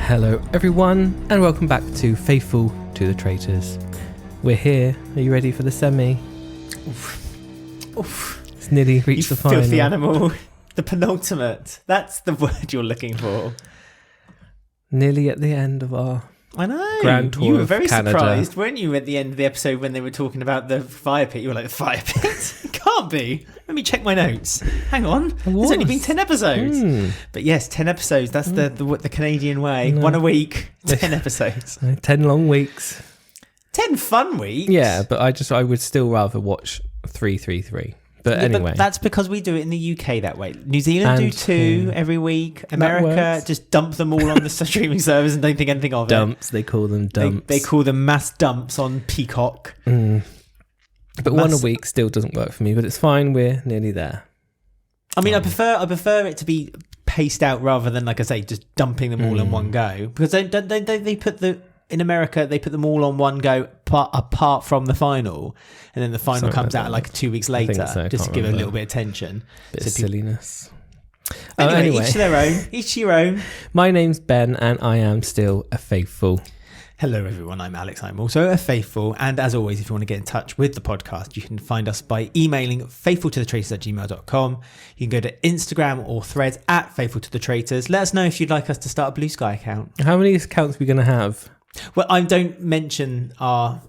Hello everyone and welcome back to Faithful to the Traitors. We're here. Are you ready for the semi? Oof. It's nearly reached the final. Filthy animal. The penultimate. That's the word you're looking for. Nearly at the end of our I know. Grand Tour you were very of Canada. surprised, weren't you, at the end of the episode when they were talking about the fire pit? You were like, the fire pit? It can't be. Let me check my notes. Hang on. There's only been 10 episodes. But yes, 10 episodes. That's the Canadian way. No. 1 a week, 10 episodes. 10 long weeks. 10 fun weeks? Yeah, but I would still rather watch 333. But anyway. But that's because we do it in the UK that way. New Zealand do 2 every week. America just dump them all on the streaming servers and don't think anything of dumps, they call them dumps. They call them mass dumps on Peacock. But 1 a week still doesn't work for me, but it's fine, we're nearly there. I mean, I prefer it to be paced out rather than, like I say, just dumping them all in one go. Because they put in America, they put them all on one go apart from the final. And then the final comes out like 2 weeks later, just to give it a little bit of tension. Bit of silliness. Anyway, each to their own. Each to your own. My name's Ben and I am still a faithful. Hello everyone, I'm Alex. I'm also a faithful, and as always, if you want to get in touch with the podcast, you can find us by emailing faithfultothetraitors@gmail.com. You can go to Instagram or Threads @faithfultothetraitors. Let us know if you'd like us to start a Blue Sky account. How many accounts are we going to have? Well, I don't mention our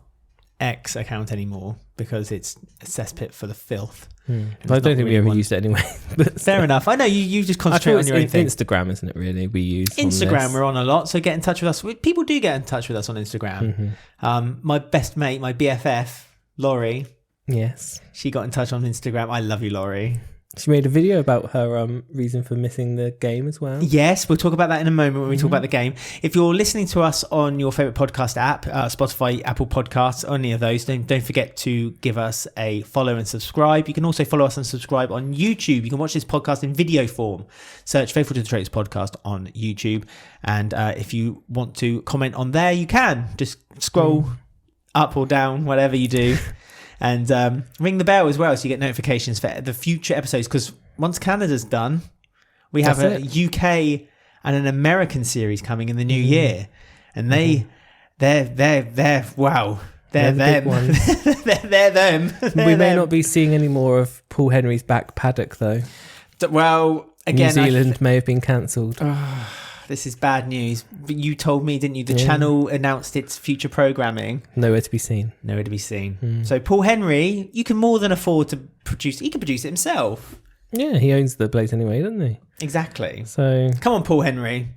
X account anymore because it's a cesspit for the filth. But I don't think we ever used it anyway. But fair enough. I know you just concentrate on your own thing. Instagram, isn't it, really? We use Instagram, we're on a lot, so get in touch with us. People do get in touch with us on Instagram. My best mate, my BFF, Laurie. Yes. She got in touch on Instagram. I love you, Laurie. She made a video about her reason for missing the game as well. Yes, we'll talk about that in a moment when we talk about the game. If you're listening to us on your favourite podcast app, Spotify, Apple Podcasts, any of those, don't forget to give us a follow and subscribe. You can also follow us and subscribe on YouTube. You can watch this podcast in video form. Search Faithful to the Traitors podcast on YouTube. And if you want to comment on there, you can. Just scroll up or down, whatever you do. And ring the bell as well so you get notifications for the future episodes. Because once Canada's done, we have a UK and an American series coming in the new year. And they're wow. They're them. They're them. We may not be seeing any more of Paul Henry's back paddock, though. Well, again, New Zealand may have been cancelled. This is bad news. But you told me, didn't you? The channel announced its future programming. Nowhere to be seen. Nowhere to be seen. So Paul Henry, you can more than afford to produce. He can produce it himself. Yeah, he owns the place anyway, doesn't he? Exactly. So come on, Paul Henry,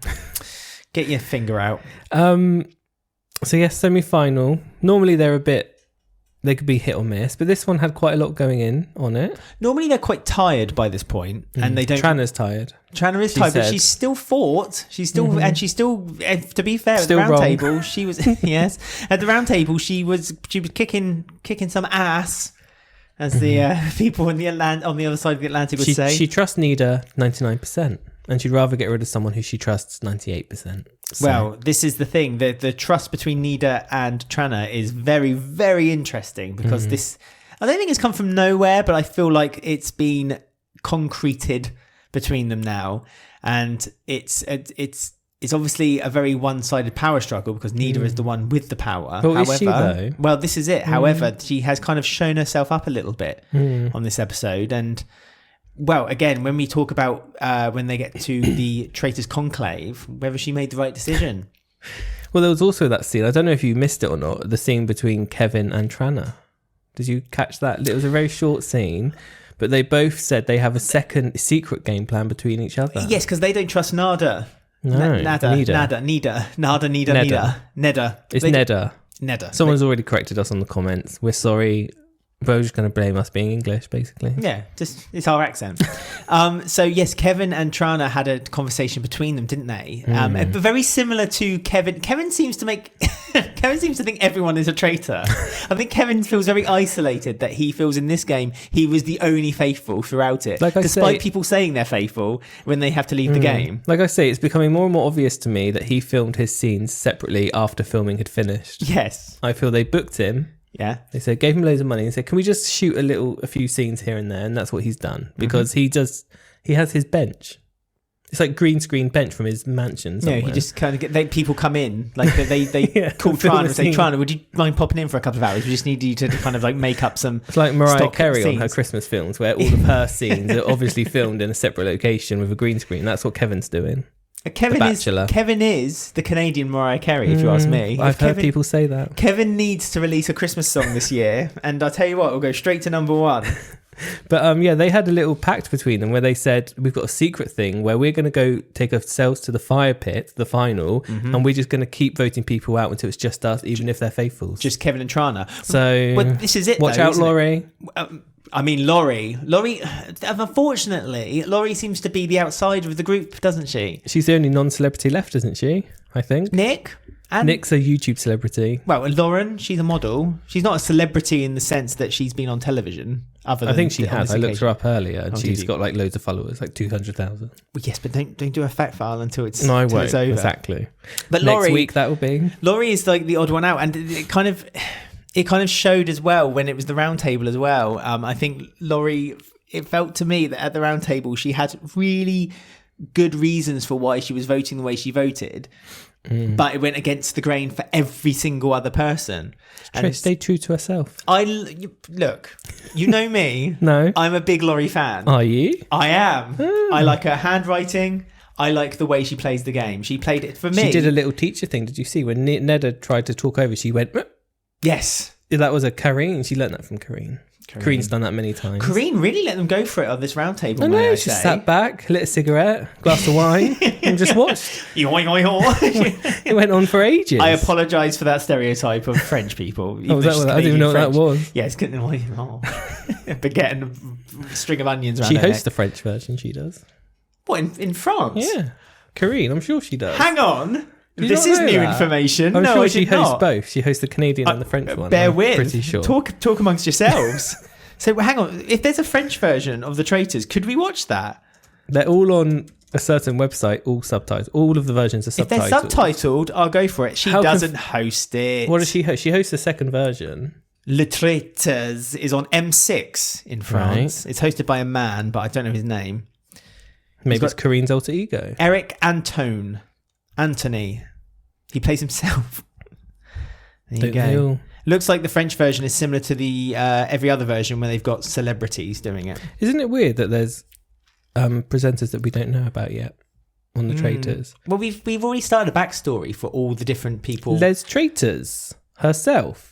get your finger out. So yes, semi-final. Normally they could be hit or miss, but this one had quite a lot going in on it. Normally they're quite tired by this point, and they don't. Tranna's tired. Tranna is tired, but she's still fought. She's still, and she's still. To be fair, still at the round table, she was yes. At the round table, she was kicking some ass, as the people on the other side of the Atlantic would say. She trusts Nida 99%, and she'd rather get rid of someone who she trusts 98%. So. Well, this is the thing. The trust between Nida and Tranna is very, very interesting because this. I don't think it's come from nowhere, but I feel like it's been concreted between them now, and it's obviously a very one-sided power struggle because Nida is the one with the power. Well, however, is she, though? Well, this is it. However, she has kind of shown herself up a little bit on this episode, and. Well, again, when we talk about when they get to the Traitors Conclave, whether she made the right decision. Well, there was also that scene. I don't know if you missed it or not. The scene between Kevin and Tranna. Did you catch that? It was a very short scene, but they both said they have a second secret game plan between each other. Yes, because they don't trust Nada. No, Nada. It's Neda. Neda. Someone's already corrected us on the comments. We're sorry. Bo's just going to blame us being English, basically. Yeah, just it's our accent. So yes, Kevin and Tranna had a conversation between them, didn't they? But very similar to Kevin. Kevin seems to think everyone is a traitor. I think Kevin feels very isolated that he feels in this game he was the only faithful throughout it, despite people saying they're faithful when they have to leave the game. Like I say, it's becoming more and more obvious to me that he filmed his scenes separately after filming had finished. Yes. I feel they booked him. Yeah. They said, gave him loads of money and said, can we just shoot a few scenes here and there? And that's what he's done because he has his bench. It's like green screen bench from his mansion somewhere. Yeah, he just kind of people come in, like they call Trana and say, Trana, would you mind popping in for a couple of hours? We just need you to kind of like make up some. It's like Mariah stock Carey on scenes. her Christmas films, where all of her scenes are obviously filmed in a separate location with a green screen. That's what Kevin's doing. Kevin is the Canadian Mariah Carey, if you ask me. I've heard people say that. Kevin needs to release a Christmas song this year, and I'll tell you what, it'll go straight to number one. But they had a little pact between them where they said, we've got a secret thing where we're going to go take ourselves to the fire pit, the final, and we're just going to keep voting people out until it's just us, even if they're faithfuls. Just Kevin and Trana. So, but this is it. Watch out, Laurie. I mean, Laurie, unfortunately, Laurie seems to be the outsider of the group, doesn't she? She's the only non-celebrity left, isn't she? I think. Nick's a YouTube celebrity. Well, Lauren, she's a model. She's not a celebrity in the sense that she's been on television. I think she has. I looked her up earlier, and she's got like loads of followers, like 200,000. Well, yes, but don't do a fact file until it's no, I won't. It's over. Exactly. But next week that will be. Laurie is like the odd one out, and it kind of showed as well when it was the round table as well. I think Laurie, it felt to me that at the round table she had really good reasons for why she was voting the way she voted. But it went against the grain for every single other person. And stay true to herself. Look, you know me. No. I'm a big Laurie fan. Are you? I am. I like her handwriting. I like the way she plays the game. She played it for me. She did a little teacher thing. Did you see when Neda tried to talk over? She went. Yes. That was a Karine. She learned that from Karine. Karine's done that many times. Karine really let them go for it on this round table. I know. She sat back, lit a cigarette, glass of wine, and just watched. It went on for ages. I apologise for that stereotype of French people. I didn't even know what that was. Yeah, it's good. Baguette and a string of onions around She her hosts neck. the French version, she does. What, in France? Yeah. Karine, I'm sure she does. Hang on. This is new information. I'm no, sure I she did hosts not. both. She hosts the Canadian and the French one. Bear I'm with. pretty sure. Talk amongst yourselves. So hang on. If there's a French version of the Traitors, could we watch that? They're all on a certain website, all subtitled. All of the versions are subtitled. If they're subtitled, I'll go for it. She doesn't host it. What does she host? She hosts the second version. Le Traitors is on M6 in France. Right. It's hosted by a man, but I don't know his name. Maybe it's Karine's alter ego. Eric Anthony. He plays himself. There you go. Looks like the French version is similar to the every other version where they've got celebrities doing it. Isn't it weird that there's presenters that we don't know about yet on the Traitors? Well, we've already started a backstory for all the different people. Les Traitors herself.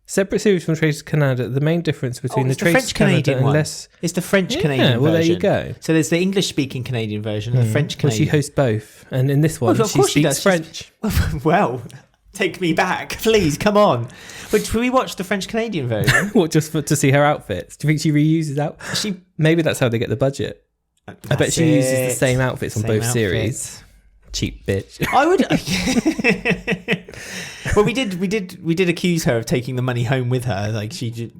Separate series from Traitors Canada. The main difference between the Traitors Canada and it's the French Canadian version. Well, there you go. So there's the English-speaking Canadian version and the French Canadian. Well, she hosts both, and in this one, she speaks French. Well, take me back, please. Come on. But should we watch the French Canadian version? What, just to see her outfits? Do you think she reuses out? Maybe that's how they get the budget. I bet she uses the same outfits on both series. Cheap bitch. I would. Well, we did accuse her of taking the money home with her. Like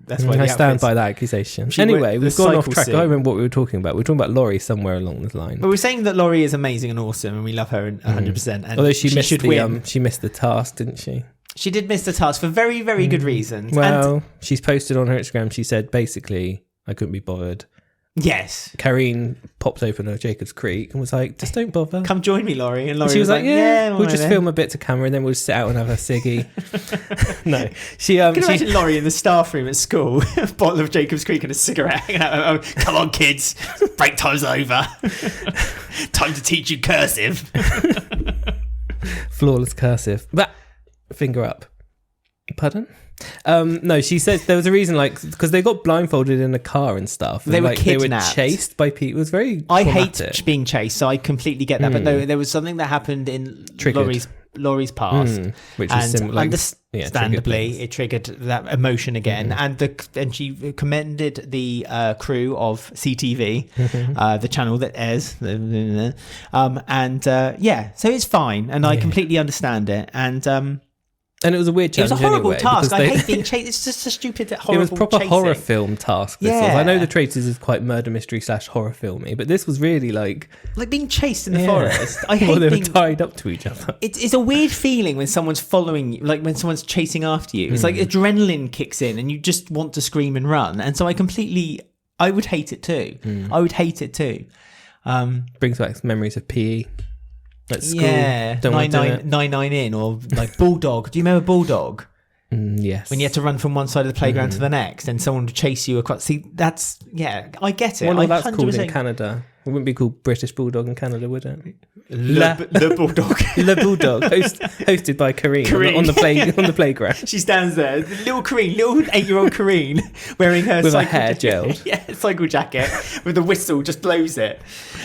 that's why I stand by that accusation. Anyway, we've gone off track. I don't remember what we were talking about. We were talking about Laurie somewhere along the line. But we're saying that Laurie is amazing and awesome, and we love her 100%. And although she missed the task, didn't she? She did miss the task for very, very good reasons. Well, she's posted on her Instagram. She said basically, I couldn't be bothered. Yes. Karine popped open her Jacob's Creek and was like, just don't bother. Come join me, Laurie. And Laurie she was like, yeah, we'll just then. film a bit to camera and then we'll just sit out and have a ciggy. No. She can imagine Laurie in the staff room at school, a bottle of Jacob's Creek and a cigarette. Come on, kids. Break time's over. Time to teach you cursive. Flawless cursive. But finger up. Pardon? No, she says there was a reason, like, because they got blindfolded in a car and stuff. And, they were kidnapped. They were chased by people. It was very I traumatic. hate being chased, so I completely get that. But no, there was something that happened in Laurie's past, which was understandably it triggered that emotion again. And she commended the crew of CTV, the channel that airs, so it's fine, and I completely understand it. And it was a weird challenge. It was a horrible task. I hate being chased. It's just a stupid, horrible. It was proper chasing. horror film task. This was. I know the Traitors is quite murder mystery / horror filmy, but this was really like being chased in the forest. I hate they being were tied up to each other. It's a weird feeling when someone's following you, like when someone's chasing after you. It's like adrenaline kicks in, and you just want to scream and run. And so I would hate it too. I would hate it too. Brings back memories of PE at school. Yeah, Don't want to do it. 9 in, or like Bulldog. Do you remember Bulldog? Yes. When you had to run from one side of the playground to the next, and someone would chase you across. See, I get it. Well, I that's called 100% in Canada. It wouldn't be called British Bulldog in Canada, would it? Le Bulldog. Le Bulldog, hosted by Karine. On the playground. She stands there, little 8-year-old Karine, wearing her with her cycle hair jacket. gelled. Yeah, cycle jacket with the whistle just blows it.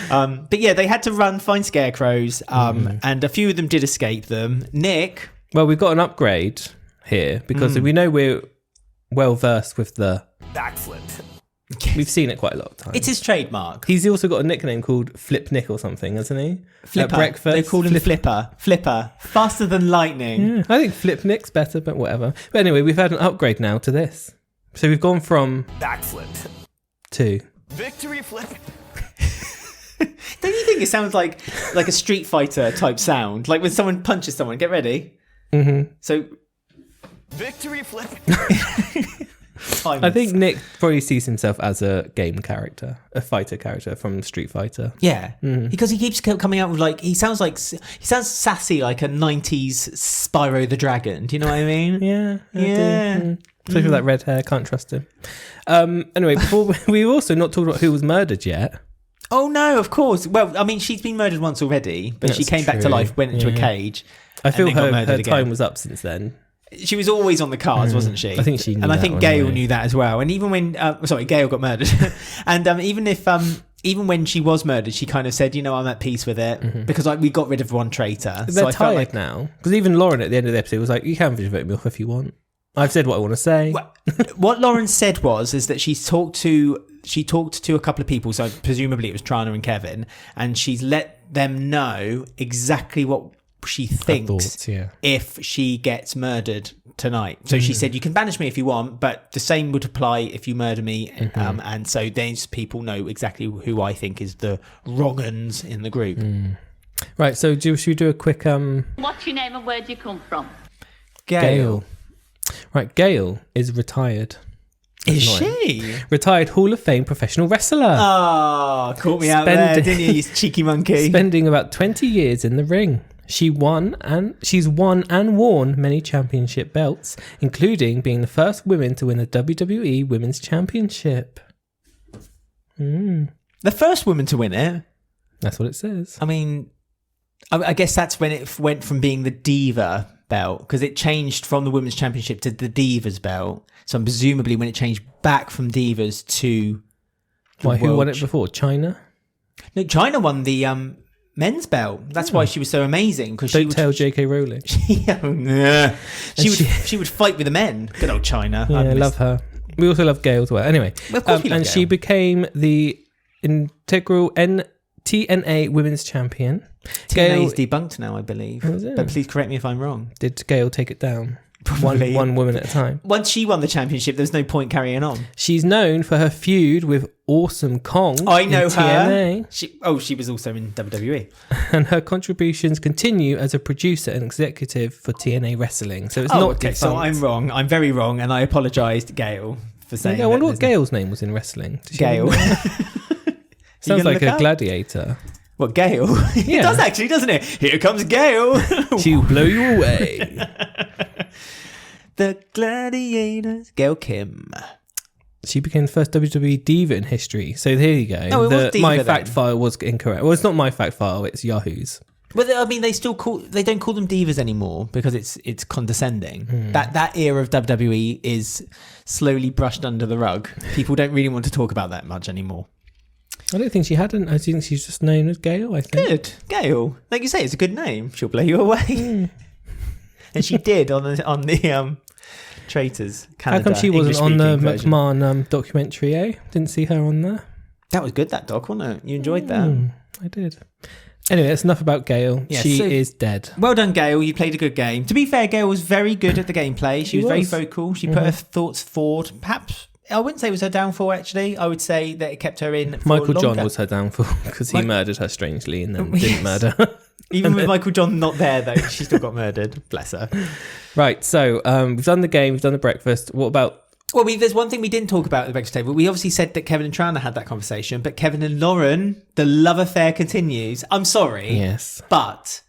But yeah, they had to find scarecrows, and a few of them did escape them. Nick. Well, we've got an upgrade here because we know we're well versed with the backflip. We've seen it quite a lot of times. It's his trademark. He's also got a nickname called Flip Nick or something, hasn't he? Flipper. At breakfast. They call him Flipper. Faster than lightning. Yeah, I think Flip Nick's better, but whatever. But anyway, we've had an upgrade now to this. So we've gone from backflip to victory flip. Don't you think it sounds like a Street Fighter type sound? Like when someone punches someone. Get ready. Mm-hmm. So victory flip. I think Nick probably sees himself as a game character, a fighter character from Street Fighter. Yeah, because he keeps coming out with he sounds sassy like a 90s Spyro the Dragon. Do you know what I mean? Yeah. Especially with that red hair, can't trust him. Anyway, before we've also not talked about who was murdered yet. Oh no, of course. Well, I mean, she's been murdered once already, but That's she came back to true. life, went into a cage. I feel and then got her murdered time again. was up since then. She was always on the cards, wasn't she? I think she knew and I that think one Gail anyway. knew that as well. And even when, Gail got murdered, and even when she was murdered, she kind of said, I'm at peace with it because we got rid of one traitor. They're I tired felt like now because even Lauren at the end of the episode was like, "You can vote me off if you want. I've said what I want to say." what Lauren said is that she talked to a couple of people, so presumably it was Trana and Kevin, and she's let them know exactly what she thinks thoughts, yeah. if she gets murdered tonight. So she said, you can banish me if you want, but the same would apply if you murder me. And so these people know exactly who I think is the wrong uns in the group. Right, so should we do a quick What's your name and where do you come from? Gail. Right, Gail is retired. Is she? Retired Hall of Fame professional wrestler. Oh, caught me out there, didn't you cheeky monkey? Spending about 20 years in the ring. She's won and worn many championship belts, including being the first woman to win the WWE Women's Championship. The first woman to win it? That's what it says. I mean, I guess that's when it went from being the Diva belt, because it changed from the Women's Championship to the Divas belt. So presumably when it changed back from Divas to Who won it before? China? No, China won the men's belt. That's why she was so amazing. Because she Don't would tell J.K. Rowling. she would fight with the men. Good old China. Yeah, I love her. We also love Gail as well. Anyway, Well, of course we love and Gail. she became the integral TNA Women's Champion. TNA is debunked now, I believe. Is it? But please correct me if I'm wrong. Did Gail take it down? Probably. One woman at a time. Once she won the championship, there's no point carrying on. She's known for her feud with Awesome Kong. I know in her. TNA, She was also in WWE. and her contributions continue as a producer and executive for TNA Wrestling. So it's not okay. So defunct. I'm wrong. I'm very wrong, and I apologise to Gail for saying. I wonder that what Gail's name was in wrestling. Does she Gail. know? Sounds gonna like look a up? gladiator. What, Gail? Yeah. It does actually, doesn't it? Here comes Gail. She'll blow you away. The gladiators. Gail Kim. She became the first WWE diva in history. So here you go. Oh, it was diva my then. fact file was incorrect. Well, it's not my fact file. It's Yahoo's. Well, I mean, they don't call them divas anymore because it's condescending. That era of WWE is slowly brushed under the rug. People don't really want to talk about that much anymore. I don't think she hadn't. I think she's just known as Gail, I think. Good, Gail. Like you say, it's a good name. She'll blow you away. And she did on the Traitors Canada. How come she wasn't on the English-speaking version. McMahon documentary, eh? Didn't see her on there. That was good, that doc, wasn't it? You enjoyed that. I did. Anyway, that's enough about Gail. Yeah, she so- is dead. Well done, Gail. You played a good game. To be fair, Gail was very good at the gameplay. She was very vocal. She put her thoughts forward. Perhaps, I wouldn't say it was her downfall, actually. I would say that it kept her in for Michael John longer. was her downfall because he murdered her strangely and then Yes. didn't murder her. Even with Michael John not there, though, she still got murdered. Bless her. Right, so we've done the game, we've done the breakfast. What about Well, there's one thing we didn't talk about at the breakfast table. We obviously said that Kevin and Trana had that conversation, but Kevin and Lauren, the love affair continues. I'm sorry. Yes. But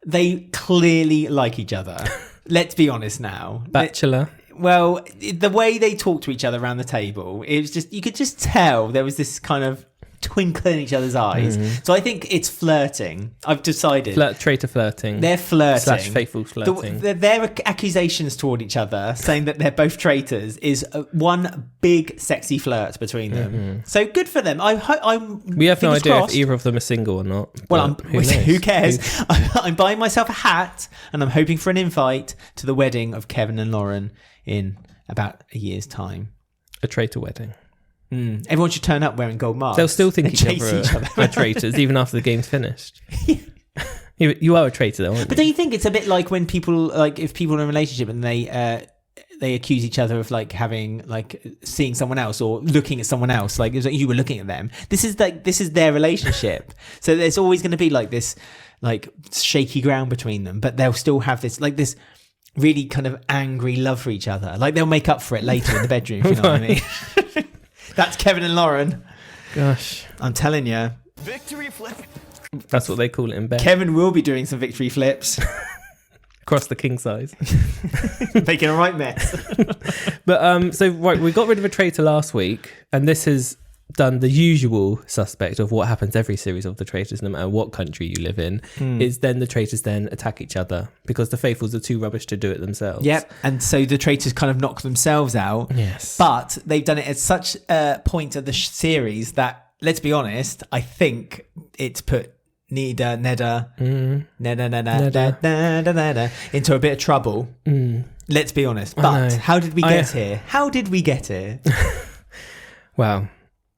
they clearly like each other. Let's be honest now. Bachelor. Well, the way they talk to each other around the table, it was just, you could just tell there was this kind of twinkle in each other's eyes. So I think it's flirting. I've decided. Traitor flirting. They're flirting. / faithful flirting. Their accusations toward each other, saying that they're both traitors, is one big sexy flirt between them. So good for them. We have no idea crossed. if either of them are single or not. Well, who cares? Who- I'm buying myself a hat and I'm hoping for an invite to the wedding of Kevin and Lauren in about a year's time. A traitor wedding. Everyone should turn up wearing gold masks. They'll still think and each chase other are traitors even after the game's finished. You are a traitor though, aren't But you? don't you think it's a bit like when people, like if people are in a relationship and they accuse each other of like having, like seeing someone else or looking at someone else, like it was like you were looking at them. This is their relationship. So there's always going to be like this like shaky ground between them, but they'll still have this like this really kind of angry love for each other. Like they'll make up for it later in the bedroom, if you know what I mean. That's Kevin and Lauren. Gosh. I'm telling you. Victory flip. That's what they call it in bed. Kevin will be doing some victory flips. Across the king size. Making a right mess. But so right, we got rid of a traitor last week, and this has done the usual suspect of what happens every series of the traitors, no matter what country you live in, is then the traitors then attack each other because the faithfuls are too rubbish to do it themselves. Yep. And so the traitors kind of knock themselves out. Yes. But they've done it at such a point of the series that, let's be honest, I think it's put Neda into a bit of trouble. Let's be honest. But how did we get here? How did we get here? Wow.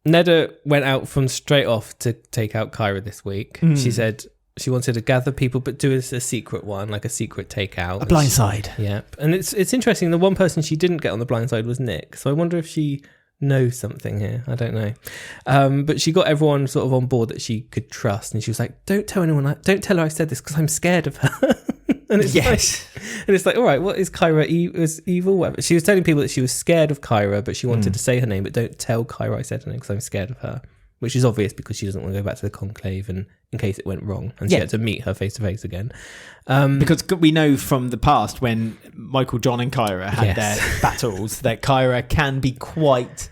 Neda went out from straight off to take out Kyra this week. She said she wanted to gather people, but do a secret one, like a secret takeout. A blindside. Yep. And it's interesting. The one person she didn't get on the blind side was Nick. So I wonder if she knows something here. I don't know. But she got everyone sort of on board that she could trust. And she was like, don't tell anyone. Don't tell her I said this because I'm scared of her. And it's like, all right, what is Kyra is evil? Whatever. She was telling people that she was scared of Kyra, but she wanted to say her name, but don't tell Kyra I said her name because I'm scared of her. Which is obvious because she doesn't want to go back to the conclave and in case it went wrong, and she had to meet her face to face again. Because we know from the past when Michael, John, and Kyra had their battles that Kyra can be quite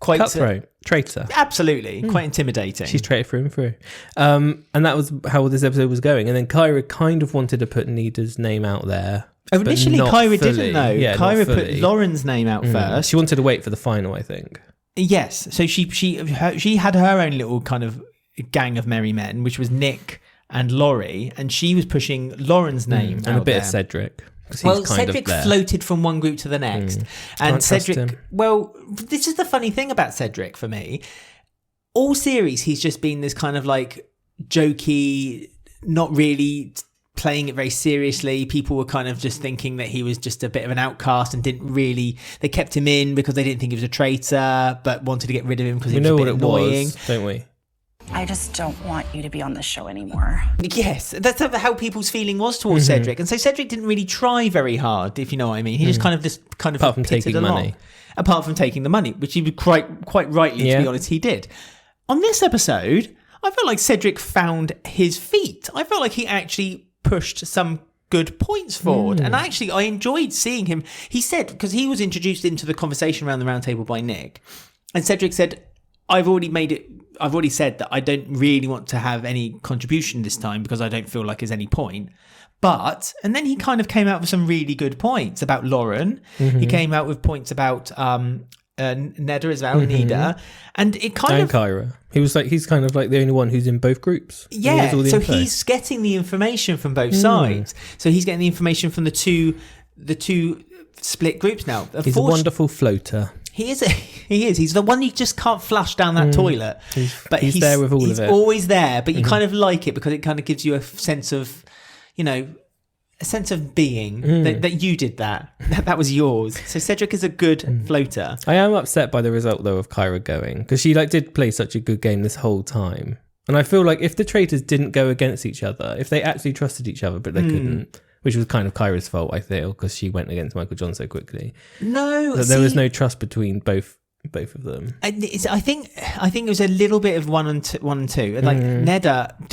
Cutthroat, traitor. Absolutely, quite intimidating. She's traitor through and through. And that was how this episode was going. And then Kyra kind of wanted to put Neda's name out there. Initially, Kyra didn't though. Yeah, Kyra put Lauren's name out first. She wanted to wait for the final, I think. Yes, so she had her own little kind of gang of merry men, which was Nick and Laurie, and she was pushing Lauren's name and out a bit there. of Cedric. Well, Cedric floated from one group to the next, and Cedric. Well, this is the funny thing about Cedric for me. All series, he's just been this kind of like jokey, not really playing it very seriously. People were kind of just thinking that he was just a bit of an outcast and didn't really. They kept him in because they didn't think he was a traitor, but wanted to get rid of him because he was a bit annoying. Don't we? I just don't want you to be on the show anymore. Yes, that's how people's feeling was towards Cedric, and so Cedric didn't really try very hard, if you know what I mean. He just kind of apart from taking along. money, apart from taking the money, which he would quite rightly, to be honest, he did. On this episode, I felt like Cedric found his feet. I felt like he actually pushed some good points forward, and actually I enjoyed seeing him. He said, because he was introduced into the conversation around the round table by Nick, and Cedric said, I've already said that I don't really want to have any contribution this time because I don't feel like there's any point. But, and then he kind of came out with some really good points about Lauren. He came out with points about Neda as well, Neda. And it kind of... Kyra. He's kind of like the only one who's in both groups. Yeah, so he's getting the information from both sides. So he's getting the information from the two split groups now. He's a wonderful floater. He is. He's the one you just can't flush down that toilet. But he's there with all of it. He's always there, but you kind of like it because it kind of gives you a sense of, a sense of being that you did that. That was yours. So Cedric is a good floater. I am upset by the result though of Kyra going because she did play such a good game this whole time, and I feel like if the traitors didn't go against each other, if they actually trusted each other, but they couldn't. which was kind of Kyra's fault, I feel, because she went against Michael John so quickly. No, There was no trust between both of them. I think it was a little bit of one and two. Like Neda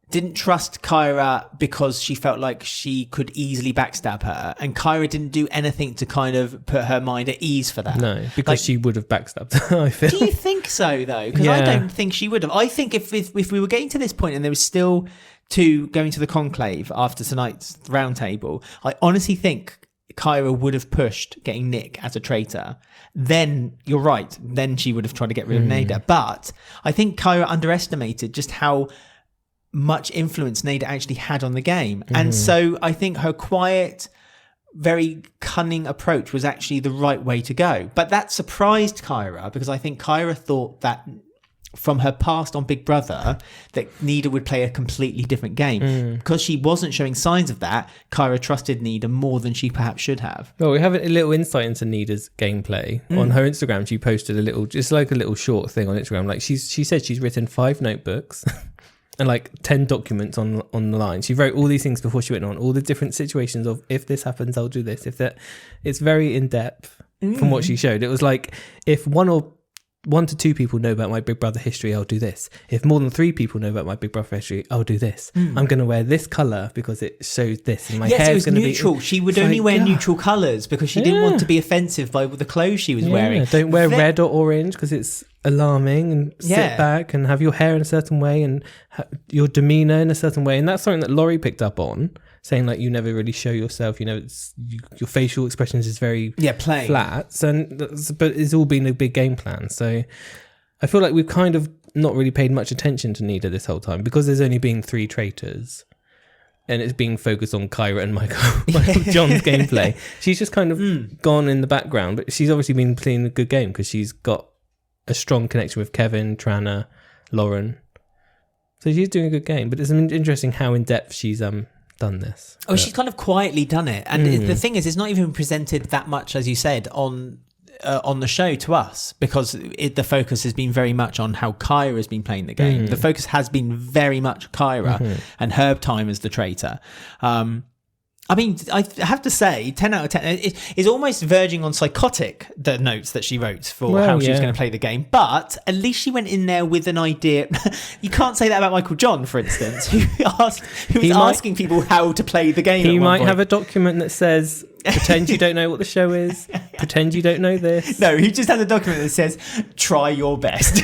didn't trust Kyra because she felt like she could easily backstab her, and Kyra didn't do anything to kind of put her mind at ease for that. No, because she would have backstabbed her, I feel. Do you think so, though? Because I don't think she would have. I think if we were getting to this point and there was still two going to the conclave after tonight's roundtable, I honestly think Kyra would have pushed getting Nick as a traitor. Then you're right. Then she would have tried to get rid of Neda. But I think Kyra underestimated just how much influence Neda actually had on the game. And so I think her quiet, very cunning approach was actually the right way to go. But that surprised Kyra, because I think Kyra thought that from her past on Big Brother that Neda would play a completely different game. Because she wasn't showing signs of that, Kyra trusted Neda more than she perhaps should have. Well, we have a little insight into Neda's gameplay. On her Instagram, she posted just like a little short thing on Instagram. Like she said she's written 5 notebooks and like 10 documents on the line. She wrote all these things before she went on, all the different situations of, if this happens, I'll do this. If that, it's very in depth from what she showed. It was like, if 1 to 2 people know about my Big Brother history, I'll do this. If more than 3 people know about my Big Brother history, I'll do this. I'm going to wear this colour because it shows this. And my hair's going to be neutral. She would only wear neutral colours because she didn't want to be offensive by the clothes she was wearing. Don't wear red or orange because it's alarming, and sit back and have your hair in a certain way and your demeanour in a certain way. And that's something that Laurie picked up on, saying like, you never really show yourself, your facial expressions is very plain, flat, but it's all been a big game plan. So I feel like we've kind of not really paid much attention to Neda this whole time, because there's only been 3 traitors and it's being focused on Kyra and Michael John's gameplay. She's just kind of gone in the background, but she's obviously been playing a good game because she's got a strong connection with Kevin, Tranna, Lauren. So she's doing a good game, but it's interesting how in depth she's done this. She's kind of quietly done it, and the thing is, it's not even presented that much, as you said, on the show to us, because the focus has been very much on how Kyra has been playing the game. The focus has been very much Kyra and her time as the traitor. I mean, I have to say, 10 out of 10 is almost verging on psychotic, the notes that she wrote for how she was going to play the game. But at least she went in there with an idea. You can't say that about Michael John, for instance, who was asking people how to play the game. He might have a document that says, pretend you don't know what the show is. Pretend you don't know this. No, he just has a document that says, try your best.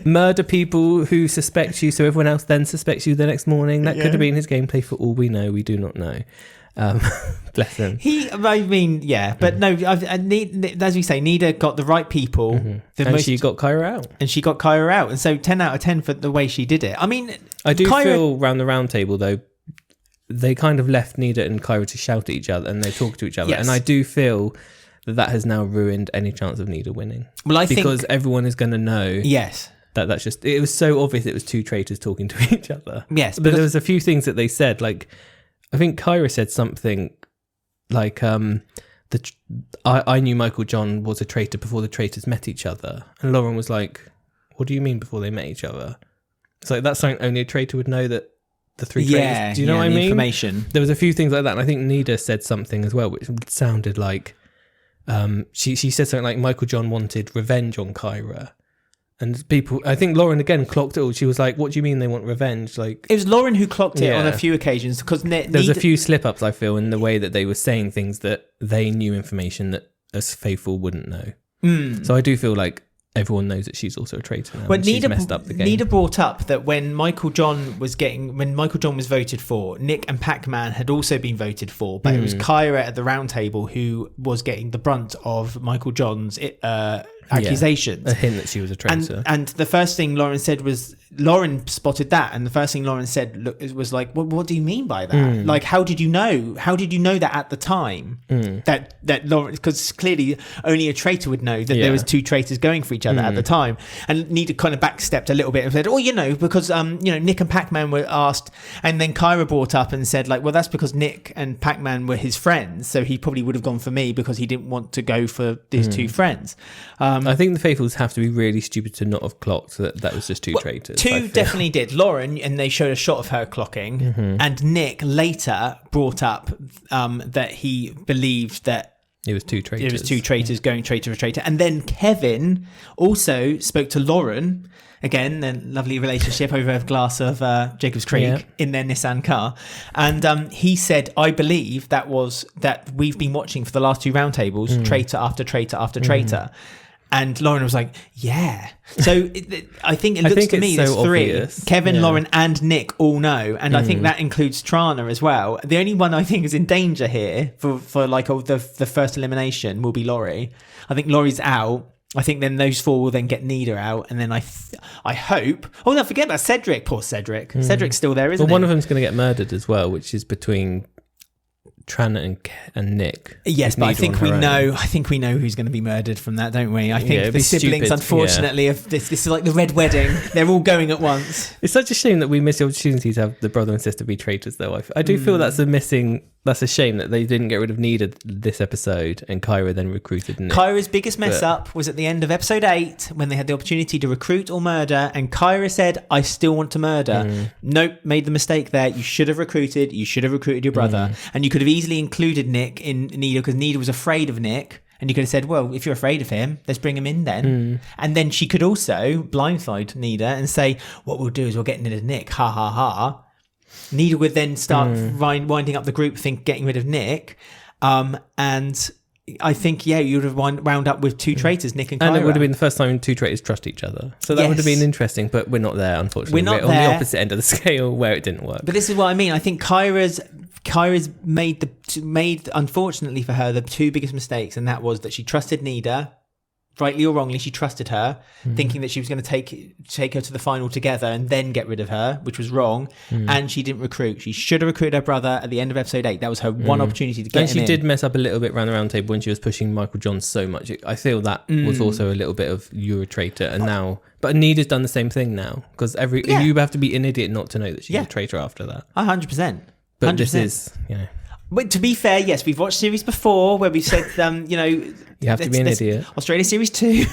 Murder people who suspect you so everyone else then suspects you the next morning. That could have been his gameplay for all we know. We do not know. Bless him. But no, as we say, Neda got the right people. She got Kyra out. And she got Kyra out. And so 10 out of 10 for the way she did it. I mean, I do feel round the round table, though, they kind of left Neda and Kyra to shout at each other and they talk to each other. Yes. And I do feel that has now ruined any chance of Neda winning. Well, because everyone is going to know. Yes. That's just, it was so obvious it was 2 traitors talking to each other. Yes. But there was a few things that they said, like, I think Kyra said something like, I knew Michael John was a traitor before the traitors met each other. And Lauren was like, what do you mean before they met each other? It's like, that's something only a traitor would know, that the 3 traitors. Do you know what I mean? Information. There was a few things like that. And I think Neda said something as well, which sounded like, she said something like Michael John wanted revenge on Kyra. And people, I think Lauren again clocked it all. She was like, what do you mean they want revenge? Like, it was Lauren who clocked it on a few occasions, because there's a few slip-ups, I feel, in the way that they were saying things that they knew information that us faithful wouldn't know. So I do feel like everyone knows that she's also a traitor now. Well, she's messed up the game. Neda brought up that when Michael John was voted for, Nick and Pac-Man had also been voted for, but it was Kyra at the round table who was getting the brunt of Michael John's accusations. A hint that she was a traitor. And the first thing Lauren said was, Lauren spotted that, and the first thing Lauren said was like, what do you mean by that? Like, how did you know? How did you know that at the time? That Lauren, because clearly only a traitor would know that there was 2 traitors going for each other at the time. And Neda kind of backstepped a little bit and said, because Nick and Pac-Man were asked, and then Kyra brought up and said, like, well, that's because Nick and Pac-Man were his friends, so he probably would have gone for me because he didn't want to go for his 2 friends. I think the faithfuls have to be really stupid to not have clocked that was just two traitors. Two definitely did. Lauren, and they showed a shot of her clocking, and Nick later brought up that he believed that it was two traitors. It was two traitors going traitor for traitor. And then Kevin also spoke to Lauren, again, a lovely relationship over a glass of Jacob's Creek in their Nissan car. And he said, I believe that we've been watching for the last two roundtables, traitor after traitor after traitor. And Lauren was like, yeah. So I think it looks to me there's three. Obvious. Kevin, Lauren and Nick all know. And I think that includes Trana as well. The only one I think is in danger here for like the first elimination will be Laurie. I think Laurie's out. I think then those four will then get Nida out. And then I hope... Oh, no, forget about Cedric. Poor Cedric. Cedric's still there, isn't he? Well, one of them's going to get murdered as well, which is between... Trana and Nick. Yes, but I think we know who's going to be murdered from that, don't we? I think the siblings, unfortunately, of this is like the Red Wedding. They're all going at once. It's such a shame that we missed the opportunity to have the brother and sister be traitors, though. I do feel that's a shame that they didn't get rid of Nida this episode and Kyra then recruited Nick. Kyra's biggest mess up was at the end of episode 8 when they had the opportunity to recruit or murder, and Kyra said, I still want to murder. Nope, made the mistake there. You should have recruited your brother. And you could have easily included Nick in Nida because Nida was afraid of Nick. And you could have said, well, if you're afraid of him, let's bring him in then. And then she could also blindside Nida and say, what we'll do is we'll get rid of Nick. Ha, ha, ha. Nida would then start winding up the group, getting rid of Nick. And I think, you would have wound up with two traitors, Nick and Kyra. And it would have been the first time two traitors trust each other. So that would have been interesting, but we're not there, unfortunately. We're on the opposite end of the scale where it didn't work. But this is what I mean. I think Kyra's made, unfortunately for her, the two biggest mistakes, and that was that she trusted Nida. Rightly or wrongly, she trusted her, thinking that she was going to take her to the final together and then get rid of her, which was wrong. And she didn't recruit. She should have recruited her brother at the end of episode 8. That was her one opportunity to get him in. And she did mess up a little bit around the round table when she was pushing Michael John so much. I feel that was also a little bit of you're a traitor. And now, but Anida's done the same thing now because you have to be an idiot not to know that she's a traitor after that. 100%. But this is, But to be fair, yes, we've watched series before where we've said, you have to be an idiot. Australia Series 2.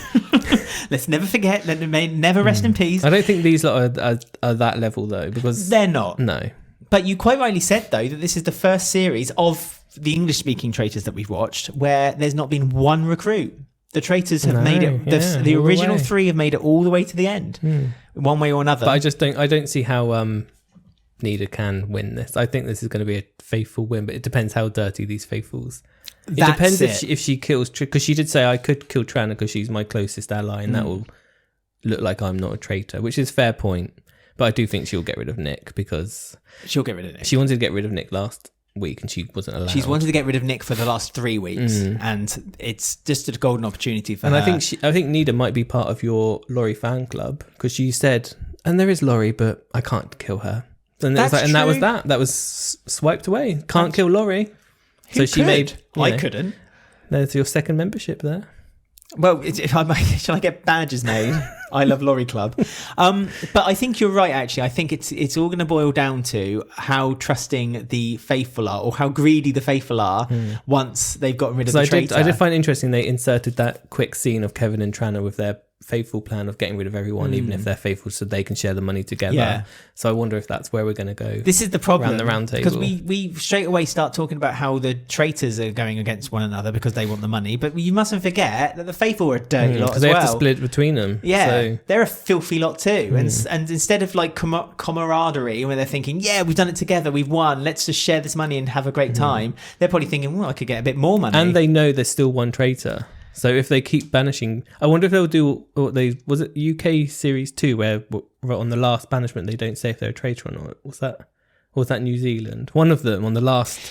Let's never forget. Let them never rest in peace. I don't think these lot are that level, though, because... They're not. No. But you quite rightly said, though, that this is the first series of the English-speaking traitors that we've watched where there's not been one recruit. The traitors have made it... the original 3 have made it all the way to the end, one way or another. But I don't see how... Nida can win this. I think this is going to be a faithful win, but it depends how dirty these faithfuls. It depends if she kills, because she did say I could kill Trana because she's my closest ally, and that will look like I'm not a traitor, which is a fair point. But I do think she'll get rid of Nick because she'll get rid of Nick. She wanted to get rid of Nick last week, and she wasn't allowed. She's wanted to get rid of Nick for the last 3 weeks, and it's just a golden opportunity for her. And I think Nida might be part of your Laurie fan club because she said, and there is Laurie, but I can't kill her. And that was that. That was swiped away. Can't kill Laurie. So she made. I couldn't. There's your second membership there. Well, shall I get badges made? I love Laurie Club. But I think you're right. Actually, I think it's all going to boil down to how trusting the faithful are, or how greedy the faithful are once they've gotten rid of the traitor. I did find it interesting they inserted that quick scene of Kevin and Trana with their faithful plan of getting rid of everyone, even if they're faithful, so they can share the money together. Yeah. So I wonder if that's where we're going to go. This is the problem around the round table, because we straight away start talking about how the traitors are going against one another because they want the money, but you mustn't forget that the faithful are a dirty lot as well. They have to split between them. Yeah, so they're a filthy lot too. And instead of like camaraderie, where they're thinking, yeah, we've done it together, we've won, let's just share this money and have a great time, they're probably thinking, well, I could get a bit more money. And they know there's still one traitor. So if they keep banishing, I wonder if they'll do what was it UK Series 2 where on the last banishment they don't say if they're a traitor or not. Was that New Zealand? One of them on the last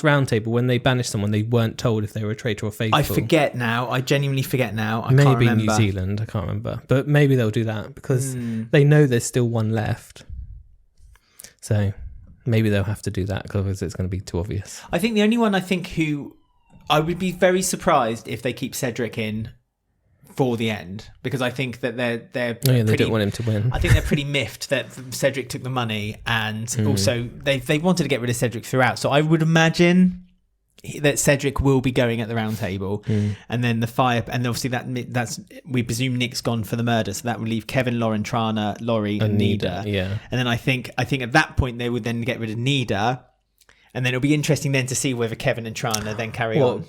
round table when they banished someone, they weren't told if they were a traitor or faithful. I forget now. I genuinely forget now. I maybe can't remember. New Zealand. I can't remember, but maybe they'll do that because they know there's still one left. So maybe they'll have to do that because it's going to be too obvious. I think the only one who I would be very surprised if they keep Cedric in for the end, because I think that they're they don't want him to win. I think they're pretty miffed that Cedric took the money, and also they wanted to get rid of Cedric throughout. So I would imagine that Cedric will be going at the round table, and then the fire, and obviously that's we presume Nick's gone for the murder, so that would leave Kevin, Lauren, Trana, Laurie, and Nida. Yeah, and then I think at that point they would then get rid of Nida, and then it'll be interesting then to see whether Kevin and Trana then carry on.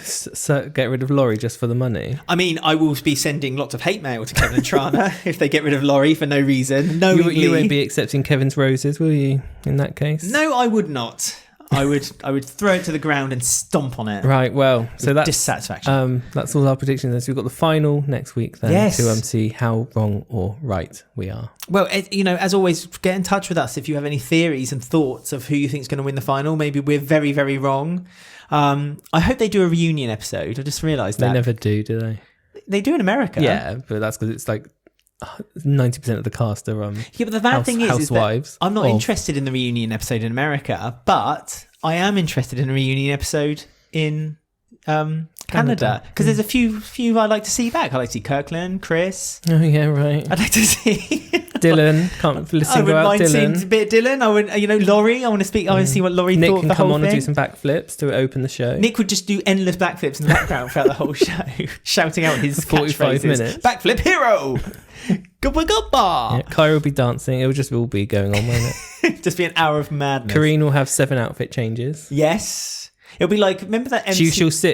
So get rid of Laurie just for the money. I mean, I will be sending lots of hate mail to Kevin and Trana if they get rid of Laurie for no reason. You won't be accepting Kevin's roses, will you? In that case, no, I would not. I would throw it to the ground and stomp on it. Right. Well, so that's dissatisfaction. That's all our predictions. So we've got the final next week then Yes. to see how wrong or right we are. Well, as always, get in touch with us if you have any theories and thoughts of who you think is going to win the final. Maybe we're very, very wrong. I hope they do a reunion episode. I just realised that They never do they? They do in America. Yeah, but that's because it's like 90% of the cast are Yeah, but the bad thing is housewives. that I'm not interested in the reunion episode in America, but I am interested in a reunion episode in Canada, because there's a few I'd like to see back. I'd like to see Kirkland, Chris. Oh yeah, right. I'd like to see Dylan. Can't I single wouldn't out mind seeing a Dylan. bit of Dylan. I would, Laurie. I want to speak. I want to see what Laurie Nick thought of can the come whole on thing. and do some backflips to open the show. Nick would just do endless backflips in the background throughout the whole show, shouting out his 45 catchphrases. minutes. Backflip hero. Gubba gubba. Yeah, Kyra will be dancing. It will just all be going on, won't it? Just be an hour of madness. Karine will have 7 outfit changes. Yes. It'll be like, remember that MC?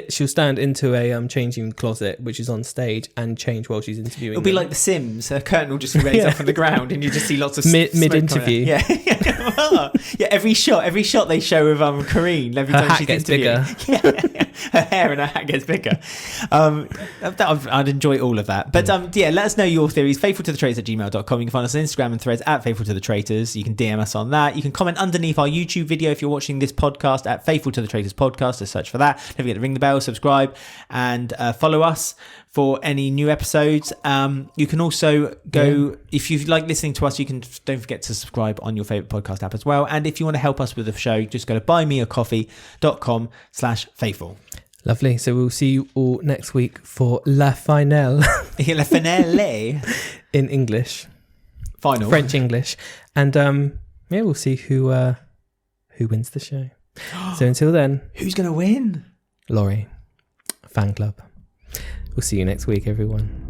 She'll stand into a changing closet, which is on stage, and change while she's interviewing. It'll be like The Sims. A curtain will just be raised up on the ground, and you just see lots of mid smoke coming interview. out. Yeah, yeah. Every shot they show of Karine. Every Her time hat she's gets interviewing. bigger. Yeah, her hair and her hat gets bigger. I'd enjoy all of that. But let us know your theories. faithfultothetraitors@gmail.com. You can find us on Instagram and Threads @faithfultothetraitors. You can DM us on that. You can comment underneath our YouTube video if you're watching this podcast at Faithful to the Traitors Podcast. So search for that. Don't forget to ring the bell, subscribe, and follow us for any new episodes. You can also go, if you like listening to us, don't forget to subscribe on your favourite podcast app as well. And if you want to help us with the show, just go to buymeacoffee.com/faithful. Lovely. So we'll see you all next week for La Finale La finale. in English, Final. French English, and we'll see who wins the show. So until then, Who's going to win? Laurie, fan club. We'll see you next week, everyone.